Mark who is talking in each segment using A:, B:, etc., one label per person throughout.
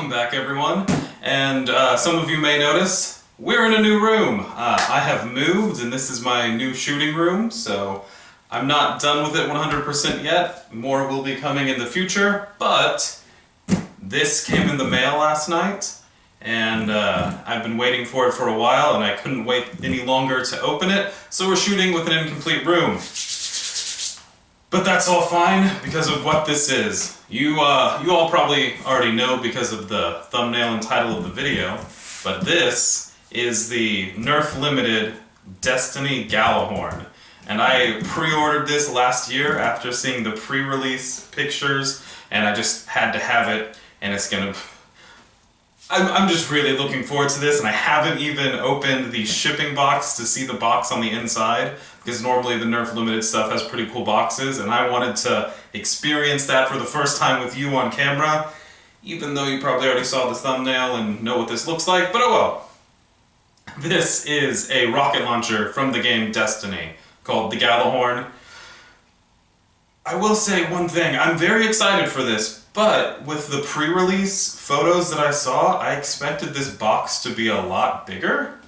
A: Welcome back, everyone. And some of you may notice we're in a new room. I have moved, and this is my new shooting room, so I'm not done with it 100% yet. More will be coming in the future, but this came in the mail last night, and I've been waiting for it for a while, and I couldn't wait any longer to open it, so we're shooting with an incomplete room. But that's all fine because of what this is. You all probably already know because of the thumbnail and title of the video, but this is the Nerf LMTD Gjallarhorn. And I pre-ordered this last year after seeing the pre-release pictures, and I just had to have it, and it's gonna... I'm just really looking forward to this, and I haven't even opened the shipping box to see the box on the inside, because normally the Nerf LMTD stuff has pretty cool boxes, and I wanted to experience that for the first time with you on camera, even though you probably already saw the thumbnail and know what this looks like, but oh well. This is a rocket launcher from the game Destiny, called the Gjallarhorn. I will say one thing, I'm very excited for this, but with the pre-release photos that I saw, I expected this box to be a lot bigger.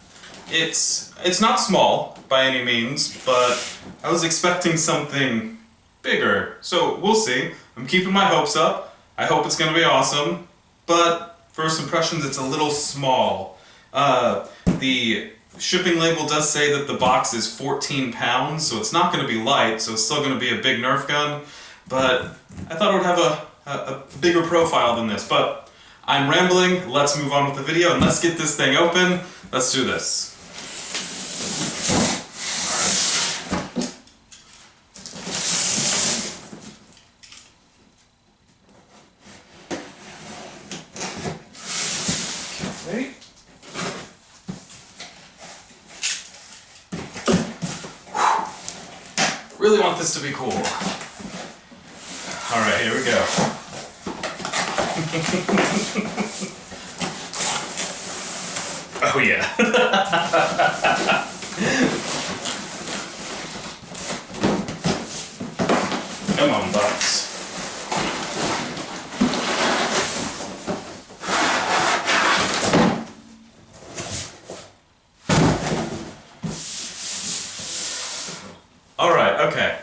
A: It's not small by any means, but I was expecting something bigger. So we'll see. I'm keeping my hopes up. I hope it's going to be awesome, but first impressions, it's a little small. The shipping label does say that the box is 14 pounds, so it's not going to be light, so it's still going to be a big Nerf gun, but I thought it would have a bigger profile than this. But I'm rambling, let's move on with the video, and let's get this thing open. Let's do this. Okay. Really want this to be cool. Alright, here we go. Oh yeah. Come on, box. Alright, okay.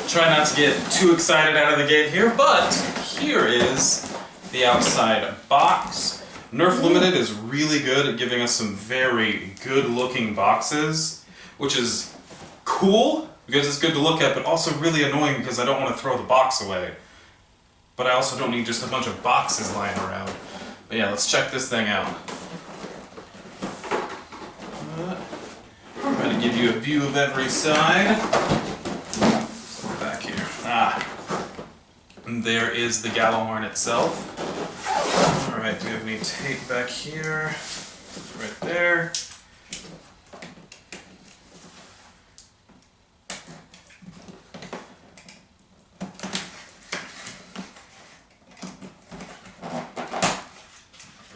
A: Try not to get too excited out of the gate here, but here is the outside box. Nerf LMTD is really good at giving us some very good looking boxes, which is cool because it's good to look at, but also really annoying because I don't want to throw the box away. But I also don't need just a bunch of boxes lying around. But yeah, let's check this thing out. I'm going to give you a view of every side. Back here. And there is the Gjallarhorn itself. Alright, do we have any tape back here? Right there.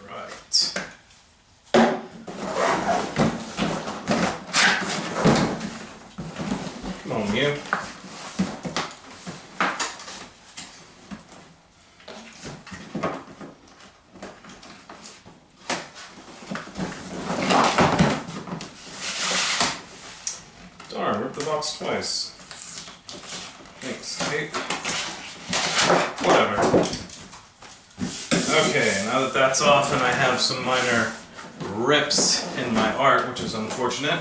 A: Right. Come on, you. Darn, ripped the box twice. Thanks, tape. Whatever. Okay, now that that's off and I have some minor rips in my art, which is unfortunate,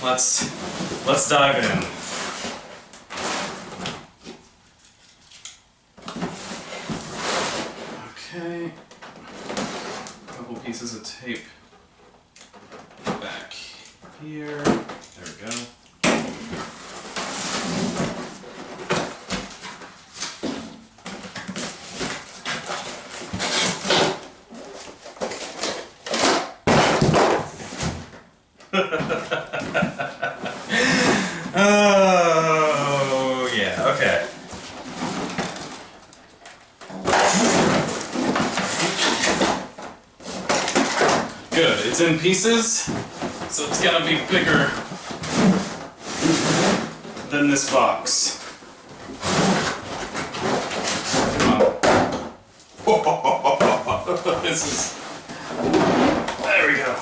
A: let's dive in. Okay. A couple pieces of tape back here. There we go. Oh, yeah, okay. Good, it's in pieces, so it's gonna be bigger than this box. ほほほほ This is... There we go.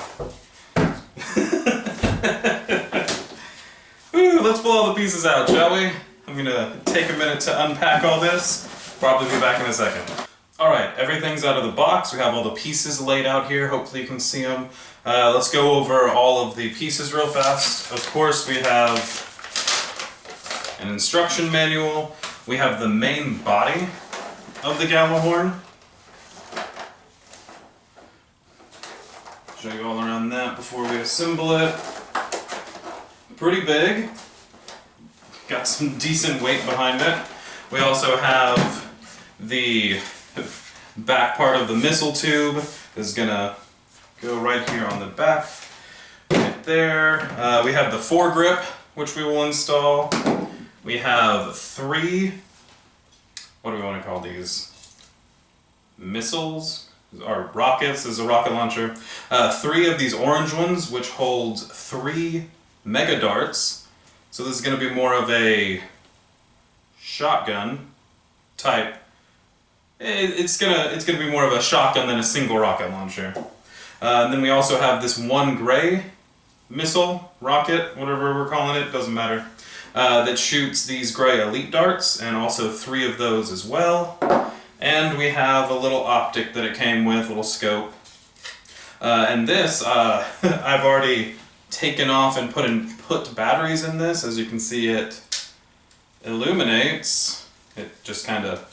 A: Ooh, let's pull all the pieces out, shall we? I'm gonna take a minute to unpack all this. Probably be back in a second. Alright, everything's out of the box. We have all the pieces laid out here. Hopefully you can see them. Let's go over all of the pieces real fast. Of course, we have an instruction manual. We have the main body of the Gjallarhorn. Show you all around that before we assemble it. Pretty big. Got some decent weight behind it. We also have the back part of the missile tube. This is gonna go right here on the back, right there. We have the foregrip, which we will install. We have 3, what do we want to call these? Missiles? Or rockets. This is a rocket launcher. 3 of these orange ones, which hold 3 mega darts. So this is going to be more of a shotgun type. It's gonna be more of a shotgun than a single rocket launcher. And then we also have this one gray missile, rocket, whatever we're calling it, doesn't matter, that shoots these gray elite darts, and also 3 of those as well. And we have a little optic that it came with, a little scope. And this, I've already taken off and put batteries in this. As you can see, it illuminates. It just kind of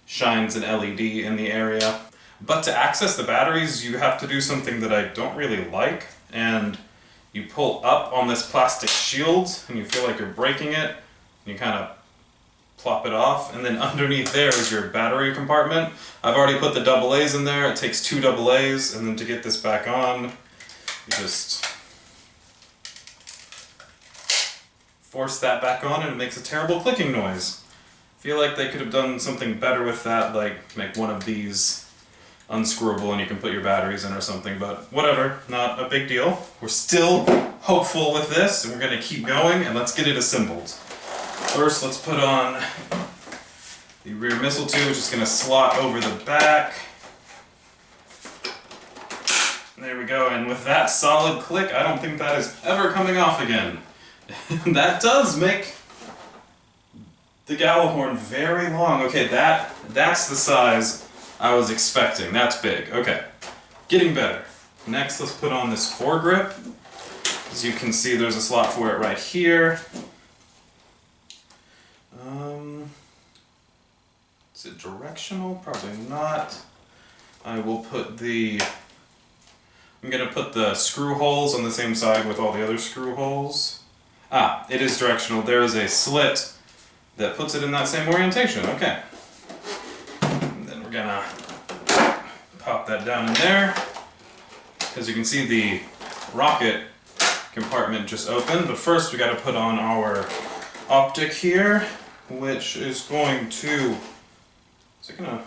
A: shines an LED in the area. But to access the batteries, you have to do something that I don't really like, and you pull up on this plastic shield and you feel like you're breaking it, and you kind of plop it off, and then underneath there is your battery compartment. I've already put the AA's in there. It takes 2 AA's, and then to get this back on, you just force that back on and it makes a terrible clicking noise. I feel like they could have done something better with that, like make one of these unscrewable and you can put your batteries in or something, but whatever, not a big deal. We're still hopeful with this, and we're going to keep going, and let's get it assembled. First, let's put on the rear missile tube, which is going to slot over the back. There we go, and with that solid click, I don't think that is ever coming off again. That does make the Gjallarhorn very long. Okay, that's the size I was expecting. That's big. Okay, getting better. Next, let's put on this foregrip. As you can see, there's a slot for it right here. Is it directional? Probably not. I'm gonna put the screw holes on the same side with all the other screw holes. Ah, it is directional. There is a slit that puts it in that same orientation. Okay. And then we're gonna pop that down in there. As you can see, the rocket compartment just opened, but first we gotta put on our optic here, which is going to... Is it gonna...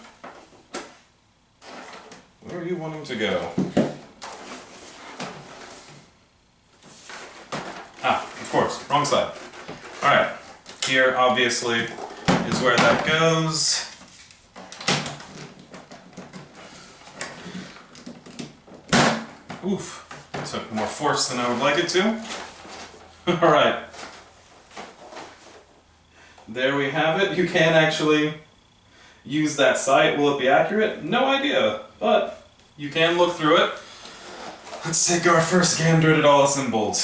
A: Where are you wanting to go? Ah, of course, wrong side. Alright, here obviously is where that goes. Oof, it took more force than I would like it to. Alright. There we have it. You can actually use that sight. Will it be accurate? No idea, but you can look through it. Let's take our first gander at it all assembled.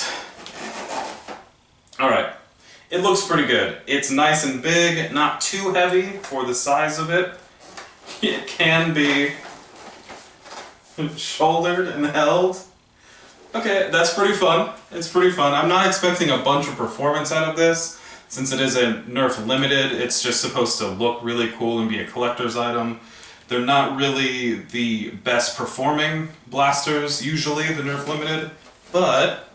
A: Alright, it looks pretty good. It's nice and big, not too heavy for the size of it. It can be shouldered and held. Okay, that's pretty fun. It's pretty fun. I'm not expecting a bunch of performance out of this. Since it is a Nerf Limited, it's just supposed to look really cool and be a collector's item. They're not really the best performing blasters, usually, the Nerf Limited, but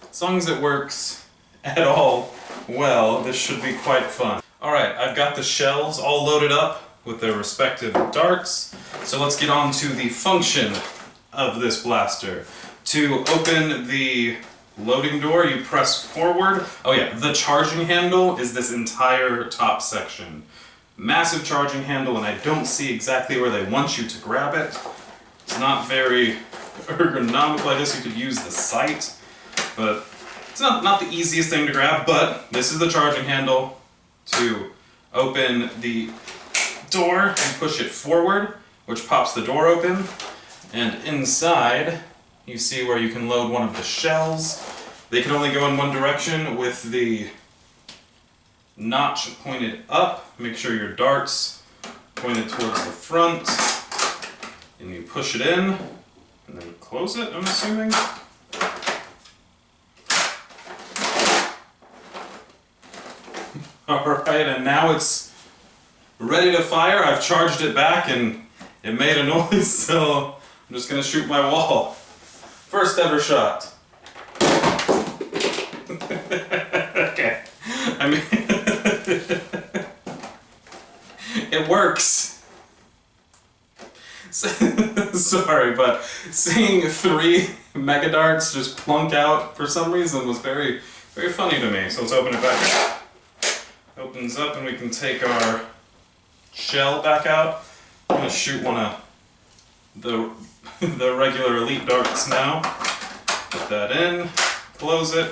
A: as long as it works at all well, this should be quite fun. Alright, I've got the shells all loaded up with their respective darts, so let's get on to the function of this blaster. To open the loading door, you press forward. Oh yeah, the charging handle is this entire top section. Massive charging handle, and I don't see exactly where they want you to grab it. It's not very ergonomical. I guess you could use the sight, but it's not the easiest thing to grab. But this is the charging handle to open the door and push it forward, which pops the door open. And inside, you see where you can load one of the shells. They can only go in one direction with the notch pointed up. Make sure your dart's pointed towards the front. And you push it in, and then close it, I'm assuming. Alright, and now it's ready to fire. I've charged it back and it made a noise, so I'm just gonna shoot my wall. First ever shot. Okay. I mean, it works. Sorry, but seeing 3 mega darts just plunk out for some reason was very, very funny to me. So let's open it back up. Opens up and we can take our shell back out. I'm gonna shoot one of the regular elite darts now. Put that in, close it.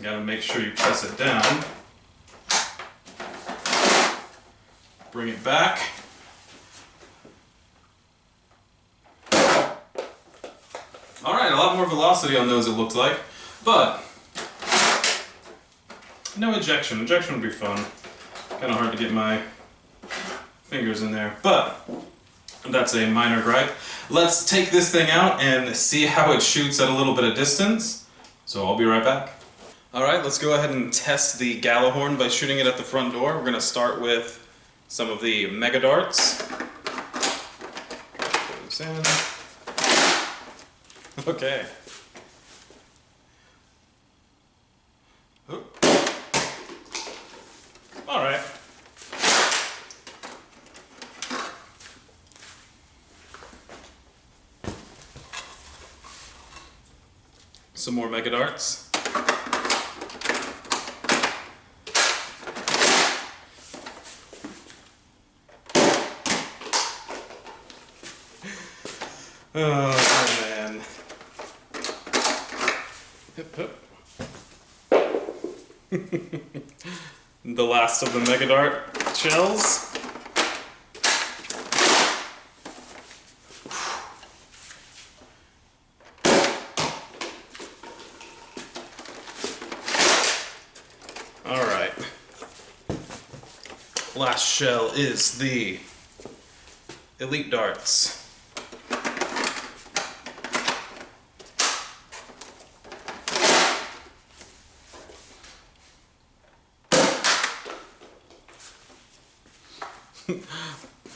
A: Gotta make sure you press it down. Bring it back. Alright, a lot more velocity on those it looks like, but no ejection. Ejection would be fun. Kind of hard to get my fingers in there, but that's a minor gripe. Let's take this thing out and see how it shoots at a little bit of distance. So I'll be right back. Alright, let's go ahead and test the Gjallarhorn by shooting it at the front door. We're going to start with some of the mega darts. Put this in. Okay. Alright. Some more mega darts. Oh man. Hip hip. The last of the mega dart shells. Alright. Last shell is the elite darts.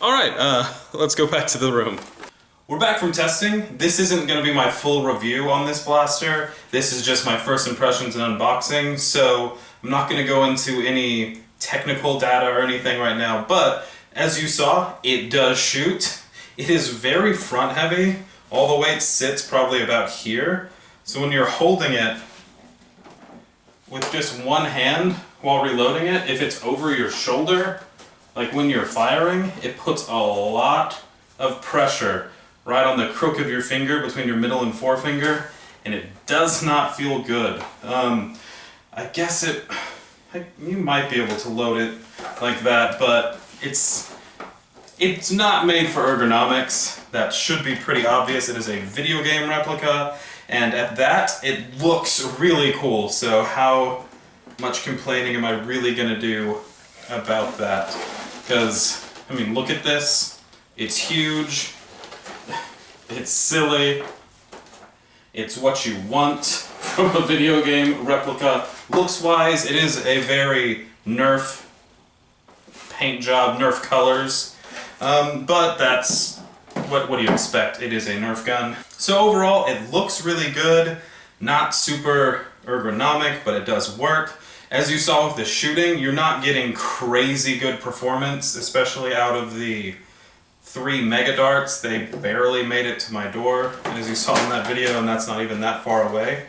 A: Alright, let's go back to the room. We're back from testing. This isn't going to be my full review on this blaster. This is just my first impressions and unboxing, so I'm not going to go into any technical data or anything right now, but as you saw, it does shoot. It is very front heavy. All the weight sits probably about here, so when you're holding it with just one hand while reloading it, if it's over your shoulder, like when you're firing, it puts a lot of pressure right on the crook of your finger between your middle and forefinger, and it does not feel good. I guess you might be able to load it like that, but it's not made for ergonomics. That should be pretty obvious. It is a video game replica, and at that, it looks really cool. So how much complaining am I really gonna do about that? Because, I mean, look at this. It's huge. It's silly. It's what you want from a video game replica. Looks-wise, it is a very Nerf paint job, Nerf colors. But that's, what do you expect? It is a Nerf gun. So overall, it looks really good. Not super ergonomic, but it does work. As you saw with the shooting, you're not getting crazy good performance, especially out of the 3 mega darts. They barely made it to my door, and as you saw in that video, and that's not even that far away.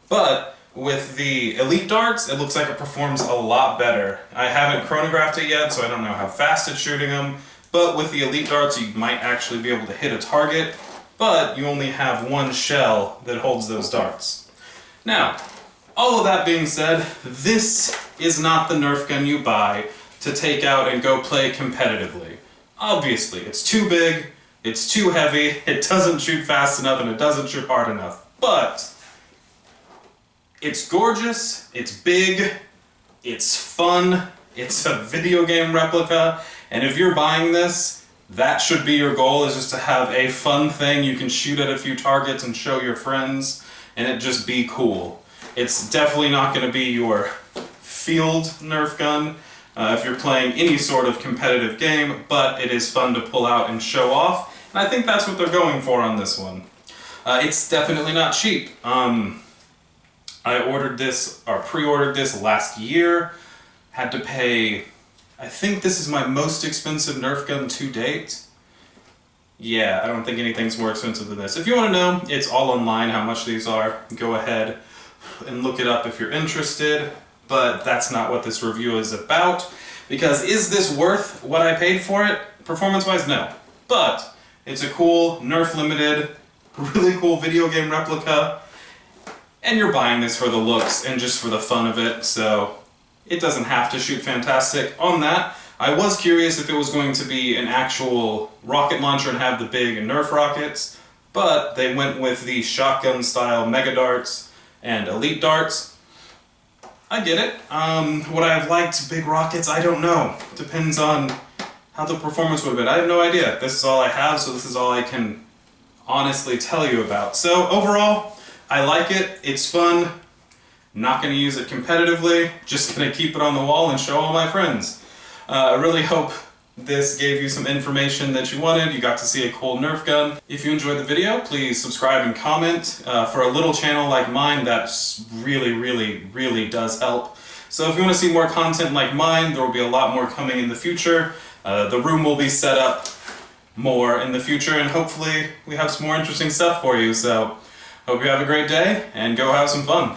A: But with the elite darts, it looks like it performs a lot better. I haven't chronographed it yet, so I don't know how fast it's shooting them, but with the elite darts you might actually be able to hit a target, but you only have one shell that holds those darts. Now, all of that being said, this is not the Nerf gun you buy to take out and go play competitively. Obviously, it's too big, it's too heavy, it doesn't shoot fast enough, and it doesn't shoot hard enough. But it's gorgeous, it's big, it's fun, it's a video game replica, and if you're buying this, that should be your goal, is just to have a fun thing you can shoot at a few targets and show your friends, and it just be cool. It's definitely not going to be your field Nerf gun if you're playing any sort of competitive game, but it is fun to pull out and show off, and I think that's what they're going for on this one. It's definitely not cheap. I ordered this, or pre-ordered this last year, had to pay, I think this is my most expensive Nerf gun to date. Yeah, I don't think anything's more expensive than this. If you want to know, it's all online how much these are. Go ahead and look it up if you're interested, but that's not what this review is about, because is this worth what I paid for it? Performance-wise, no. But it's a cool Nerf Limited, really cool video game replica, and you're buying this for the looks and just for the fun of it, so it doesn't have to shoot fantastic. On that, I was curious if it was going to be an actual rocket launcher and have the big Nerf rockets, but they went with the shotgun style mega darts and elite darts. I get it. Would I have liked big rockets? I don't know. Depends on how the performance would have been. I have no idea. This is all I have, so this is all I can honestly tell you about. So overall, I like it. It's fun. Not going to use it competitively. Just going to keep it on the wall and show all my friends. I really hope this gave you some information that you wanted. You got to see a cool Nerf gun. If you enjoyed the video, please subscribe and comment. For a little channel like mine, that really does help. So if you want to see more content like mine, there will be a lot more coming in the future. The room will be set up more in the future, and hopefully we have some more interesting stuff for you. So hope you have a great day and go have some fun.